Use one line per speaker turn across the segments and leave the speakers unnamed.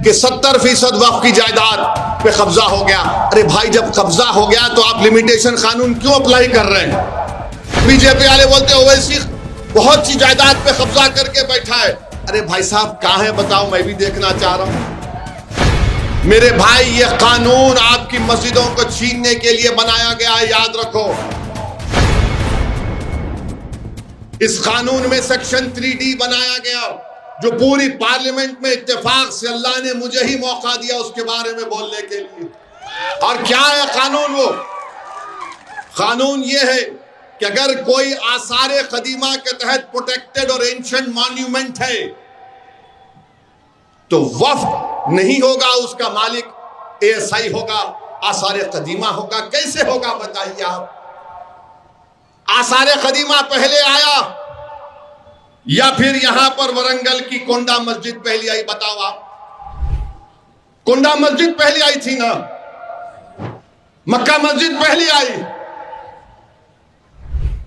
कि 70% वक्फ की जायदाद पे कब्जा हो गया। अरे भाई, जब कब्जा हो गया तो आप लिमिटेशन कानून क्यों अप्लाई कर रहे हैं? बीजेपी वाले बोलते हैं ओवैसी बहुत सी जायदाद पे कब्जा करके बैठा है। अरे भाई साहब, कहां है बताओ, मैं भी देखना चाह रहा हूं। मेरे भाई, ये कानून आपकी मस्जिदों को छीनने के लिए बनाया गया है, याद रखो। इस कानून में सेक्शन 3D बनाया गया, जो पूरी पार्लियामेंट में इत्तेफाक से अल्लाह ने मुझे ही मौका दिया उसके बारे में बोलने के लिए। और क्या है कानून? वो कानून ये है कि अगर कोई आसारे कदीमा के तहत प्रोटेक्टेड और एंशिएंट मॉन्यूमेंट है तो वक्फ नहीं होगा, उसका मालिक ASI होगा, आसारे कदीमा होगा। कैसे होगा बताइए आप? आसारे कदीमा पहले आया या फिर यहां पर वरंगल की कोंडा मस्जिद पहली आई? बताओ आप। कोंडा मस्जिद पहली आई थी ना, मक्का मस्जिद पहली आई।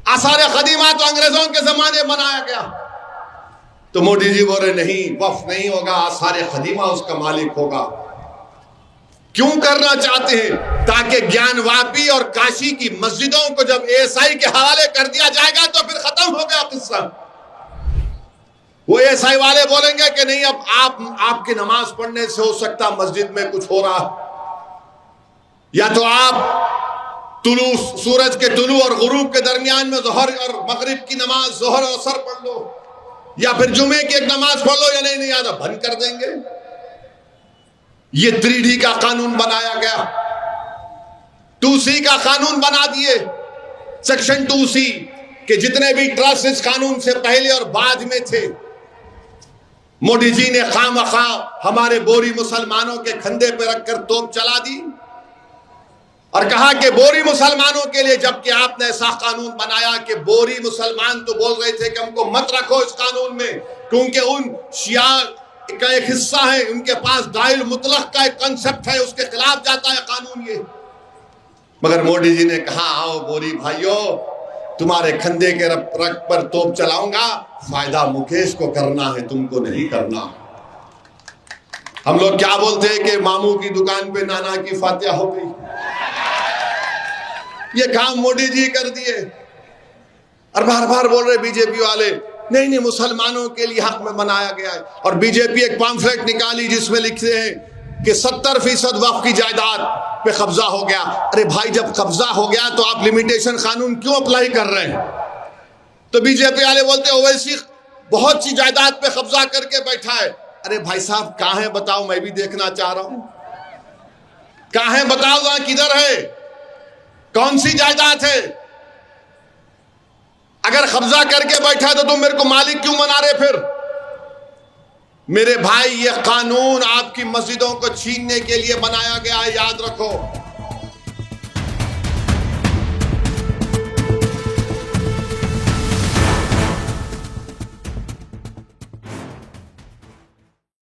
आसारे कदीमा तो अंग्रेजों के जमाने बनाया गया। तो मोदी जी बोल रहे नहीं, वक्फ नहीं होगा, आसारे कदीमा उसका मालिक होगा। क्यों करना चाहते हैं? ताकि ज्ञानवापी और काशी की मस्जिदों को जब ASI के हवाले कर दिया जाएगा तो फिर खत्म हो गया किस्सा। वो ASI वाले बोलेंगे कि नहीं, अब आपकी नमाज पढ़ने से हो सकता मस्जिद में कुछ हो रहा, या तो आप सूरज के तुलू और गुरूब के दरमियान में जोहर और मगरिब की नमाज, जोहर और असर पढ़ लो, या फिर जुमे की एक नमाज पढ़ लो, या नहीं याद बंद कर देंगे। ये 3D का कानून बनाया गया। 2C का कानून बना दिए, सेक्शन 2C के जितने भी ट्रस्ट इस कानून से पहले और बाद में थे, मोदी जी ने खामखा हमारे बोरी मुसलमानों के कंधे पे रखकर तोप चला दी और कहा कि बोरी मुसलमानों के लिए, जबकि आपने ऐसा कानून बनाया कि बोरी मुसलमान तो बोल रहे थे कि हमको मत रखो इस कानून में, क्योंकि उन शिया का एक हिस्सा है, उनके पास दाइल मुतलक का एक कंसेप्ट है, उसके खिलाफ जाता है कानून ये। मगर मोदी जी ने कहा आओ बोरी भाइयों, तुम्हारे कंधे के रख पर तोप चलाऊंगा, फायदा मुकेश को करना है, तुमको नहीं करना। हम लोग क्या बोलते हैं कि मामू की दुकान पे नाना की फातिहा हो गई। ये काम मोदी जी कर दिए और बार बार बोल रहे बीजेपी वाले नहीं नहीं मुसलमानों के लिए हक में बनाया गया है। और बीजेपी एक पॉम्फलेट निकाली जिसमें लिखते हैं कि 70% वक्फ की जायदाद पे कब्जा हो गया। अरे भाई, जब कब्जा हो गया तो आप लिमिटेशन कानून क्यों अप्लाई कर रहे हैं? तो बीजेपी वाले बोलते हैं ओवैसी बहुत सी जायदाद पे कब्जा करके बैठा है। अरे भाई साहब, कहां है बताओ, मैं भी देखना चाह रहा हूं। कहां है बताओ, वहां किधर है, कौन सी जायदाद है? अगर कब्जा करके बैठा है तो तुम मेरे को मालिक क्यों बना रहे फिर? मेरे भाई, ये कानून आपकी मस्जिदों को छीनने के लिए बनाया गया है, याद रखो।